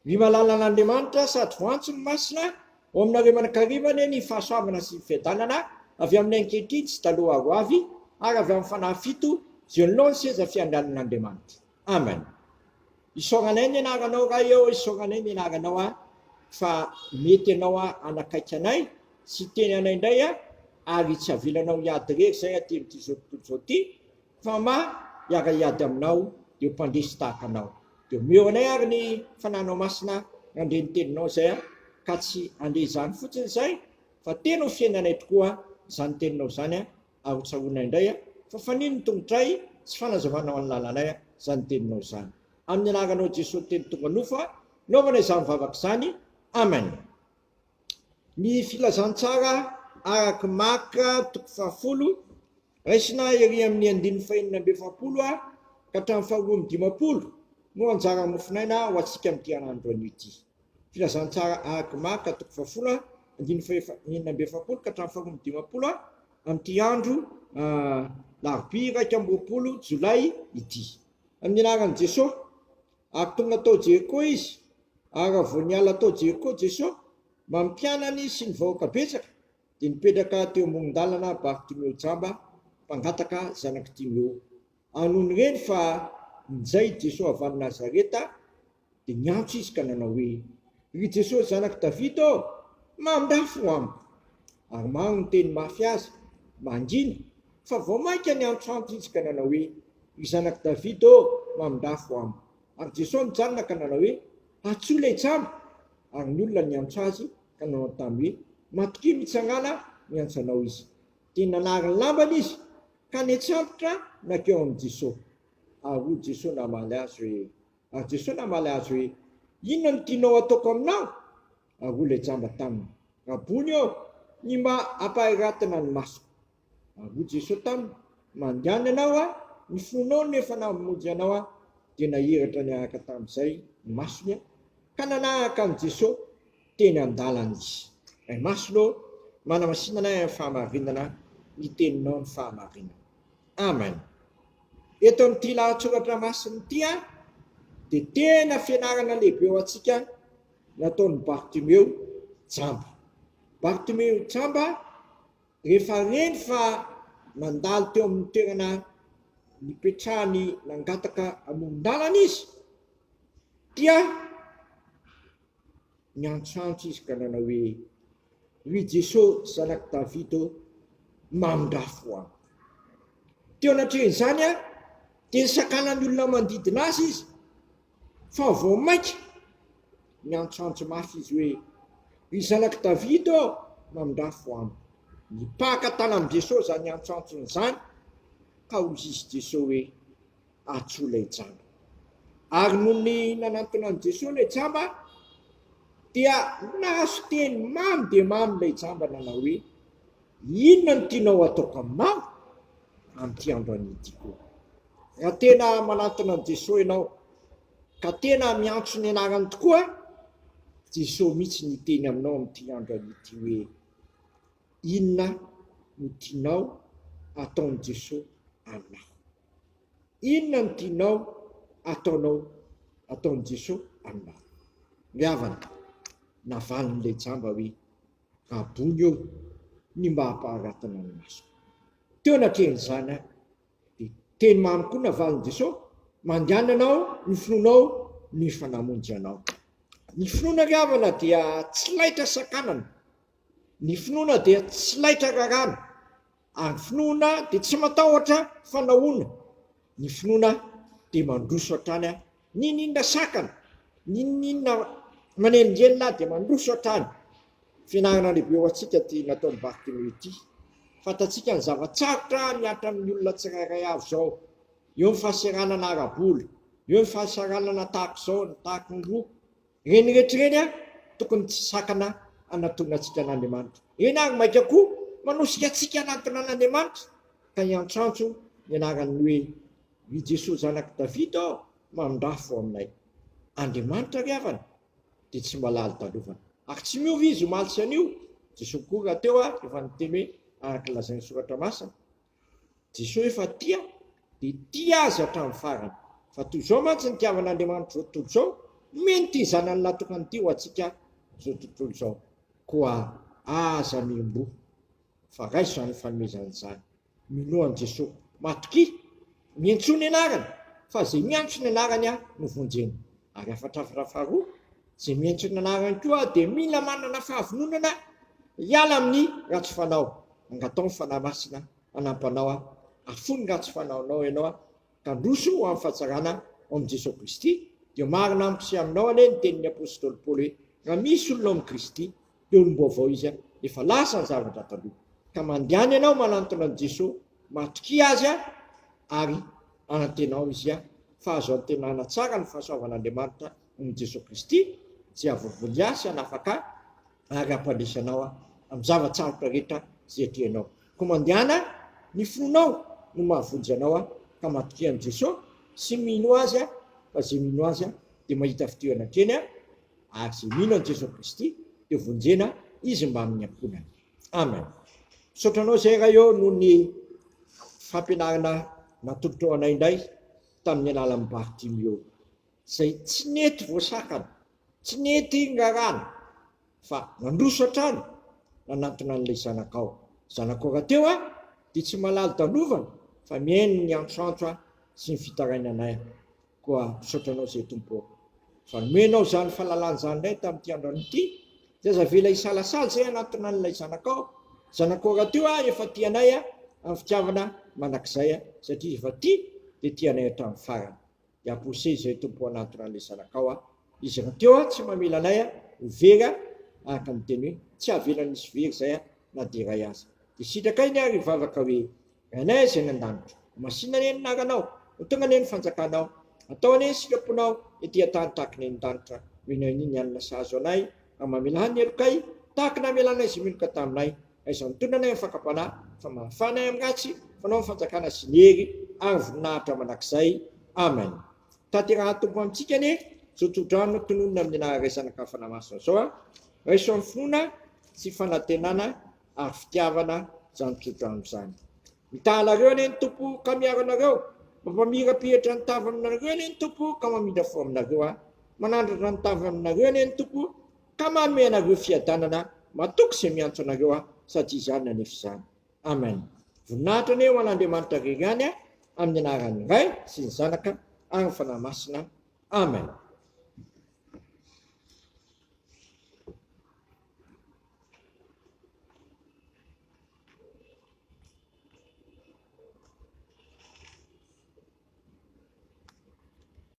ny malala an'Andriamanitra sady voantso ny masina ao aminareo manankarivany ny fahasoavana sy ny fiadanana avy amin'ny ankehitriny sy taloha ho avy ary avy amin'ny fanahy fito zay ny loha ny seza fiandanan'Andriamanitra. Amen. Isaoranay ny anaranao raha eo, isaoranay ny anaranao fa mety ianao anakaiky anay sy teny anay indray ary tsy avilanao hiady rery zay aty amin'ity zao tontolo zao ty fa hiara hiady aminao dia mpandresy tahaka anao. Dia meo anay ary ny fananao masina andre ny teninao zay ka tsy andre izany fotsiny zay fa tena ho fiainanay tokoa izany teninao zany ary ho tsaroanay indray fa fanino ny tongotray sy fanazavanao any lalanay izany teninao zany. Amin'ny anaranao Jesosy teny tonga nofa naovana izany vavaka izany. Amen. Ny filazantsara araka Maka 10 raisina ery amin'ny 5:20 ka hatramin'ny 10:50 no anjara mofinaina ho antsika amin'ity andro an'ity. Filazantsara araka Maka 10:20 ka hatramin'ny 5:50 amin'ity andro larobia 20 Jolay ity. Amin'ny anaran'i Jesosy ary tonga tao Jeriko izy ary vao niala tao Jeriko Jesosy mampianany sy ny vahoaka betsaka dia nipetraka teo amoron-dalana Bartimeo jamba mpangataka zanaky Timeo. Anohony reny fa nizay Jesosy avy any Nazareta dia niantso izy ka nanao hoe, ry Jesosy zanaky Davida mandafo amiko. Ary maro ny teny mafy azy mangina fa vao mainka niantsoantso izy ka nanao hoe, ry zanaky Davida mandafo amiko. Ary Jesosy nijanona ka nanao hoe, atsoa ilay jamba. Ary ny olona niantso azy ka nanao tamy hoe, matoki mitsangana miantso anao izy. Tena nanary ny lambany izy ka niatsambotra nakeo amin'ny Jesosy. Ary Jesosy namaly azy hoe, inona no tianao ataoko aminao? Ary ilay jamba taminy, rabony ny mba ampaharatana ny masoko. Ary Jesosy taminy, mandehana ianao ny fonao nefa namonjy ianao dia nahiratra niaraka tamin'izay ny masony ka nanahaka amin'ny Jesosy teny an-dalana izy. Ay masolo manamasinana amin'ny fahamarinana ny teninao ny fahamarinana. Amen. Eto amin'ity lahatsoratra masina ity dia tena fianarana lehibe ho antsika nataon'ny Bartimeo jamba. Bartimeo jamba rehefa reny fa mandalo teo amin'ny toerana nipetrahany nangataka amoron-dalana izy dia niantsoantso izy ka nanao hoe, ry Jesosy zanaky Davida mandafo amiko. Teo anatrehan'izany dia nisakanany olona manodidina azy izy fa vao maika niantsoantso mafy izy hoe, ry zanaky Davida mandafo amiko. Nipaka tana amin'ny Jesosy zany niantsoantsony zany ka hozy izy Jesosy hoe, atsoa ilay jamba. Ary noho ny nanantona an'i Jesosy ilay jamba dia nahazo teny mamy dia mamy ilay jamba nanao hoe, inona no tianao ataoko aminao amin'ity andro an'ity koa. Raha tena manantona an'i Jesosy ianao ka tena miantso ny anarany tokoa, Jesosy mihitsy ny teny aminao amin'ity andro an'ity hoe, inona no tianao ataon'i Jesosy aminao? Inona no tianao ataon'i Jesosy aminao? Ry havana, navalin'ilay jamba hoe, rabony ny mba hampaharatana ny masoko. Teo anatrehan'izany dia teny mamy koa navalin'i Jesosy, mandehana ianao ny fononao ny fanamonjy anao. Ny finoana ry havana dia tsy laitra sakanana, ny finoana dia tsy laitra rarana, ary ny finoana dia tsy matahotra fanahoana. Ny finoana dia mandroso hatrany ninona sakana, ninona manenongenona dia mandroso hatrany. Fianarana lehibe ho antsika ty nataon'ny Bartimeo ity. Fantatsika ny zavatsarotra niatra amin'ny olona tsirairay avy zao, eo ny fahasaranana ara-bola, eo ny fahasaranana tahaka izao, ny tahaka ny roa. Reny rehetra reny tokony tsy sakana anatona antsika an'Andriamanitra. Eny ary maika koa manosika antsika anatona an'Andriamanitra ka hiantsantso nianarany hoe, ry Jesosy zanaky Davida mandafo aminay. Andriamanitra ry havana dia tsy malalo talovana. Ary tsy miovy izy omaly sy an'io. Jesosy koa raha teo efa niteny hoe araka lazain'ny soratra masina, Jesosy efa tia dia tia azy hatramin'ny farany. Fa toy izao mantsy ny tiavan'Andriamanitra zao tontolo izao menty zanany natokany ty ho atsika zao tontolo zao koa aza mimbo fa raiso zany fanomezany zany milohan Jesosy matoky mientso ny anarany fa zay miantso ny anarany a no vonjeny ary afatrafatra faharoa zay mientso ny anarany koa de mila manana fahavononana hiala amin'ny ratsy fanao angatao ny fanahy masina anampanao afony ratsy fanaonao ianao ka ndroso ho amin'ny fahatsarana am Jesosy Kristy de marina amiko aminao ane ny tenin'ny apôstôly Paoly hoe raha misy olona amin'ny Kristy de olom-baovao izy efa lasa ny zavatra taloha ka mandehany ianao manantona an Jesosy matoky azy ary anantenao izy fa azo antenana tsara ny fahasoavan'Andriamanitra amin'ny Jesosy Kristy tsy avovony asy anafaka ary ampandresanao amin'ny zavatsarotra rehetra zay tianao ko mandehana ny fonao no mahavonjy anao ka matoky an Jesosy sy mino azy fa zay mino azy de mahita fitoerana keny ary zay mino an Jesosy Kristy de vonjena izy mba amin'ny amponany. Amen. Sotranao zay raha eo no ny fampianarana natolotrao anay indray tamin'ny alalan'ny Bartimeo zay tsy nety voasakana tsy nety ngarana fa nandroso hatrany nanantona an'ilay zanakao raha teo de tsy malalo talovana fa miaino ny antroantro sy ny fitarainanay koa sotranao zay tompo fa nomenao zany fahalalana zany indray tamin'ity androany ity de aza vela isalasala zay anatona an'ilay zanakao raha teo efa tianay amin'ny fitiavana manakizay satria efa ty de tianay hatramin'ny farany de aposé zay tompo anatona an'ilay zanakao izy raha teo tsy mamela anay hovera araka ny teny hoe tsy avelan'isy very zay na de ray azy de sitraka iny ary vavaka hoe anay zay nandanitra masina ane naranao tonga ane ny fanjakanao atao ane sitraponao ety atany tahaka ny danitra hoenaniny anina sahazo anay mamelahany elokay tahaka namelanay zay meloka taminay aiza mitondra anay mifakapana fa mahafanay amin'ny ratsy fanao ny fanjakana sy ny hery ary voninahitra manakizay. Amen. Tateraha tompo amintsika ane zao todrano tononona amin'ny anararaisana ka fanamasina zao raiso amin'ny finoana sy fanantenana ary fitiavana zany todrano zany mitahalareo ane ny tompo ka miaro anareo mampamirapihitra ny tava aminareo ane ny tompo ka mamindra fo aminareo manandratra ny tava aminareo ane ny tompo ka manome anareo fiadanana matoky zay miantso anareo satria izany nanefa izany. Amen. Voninahitra ane ho an'Andriamanitra rery any amin'ny anaran'ny Ray sy ny Zanaka ary ny fanahy masina. Amen.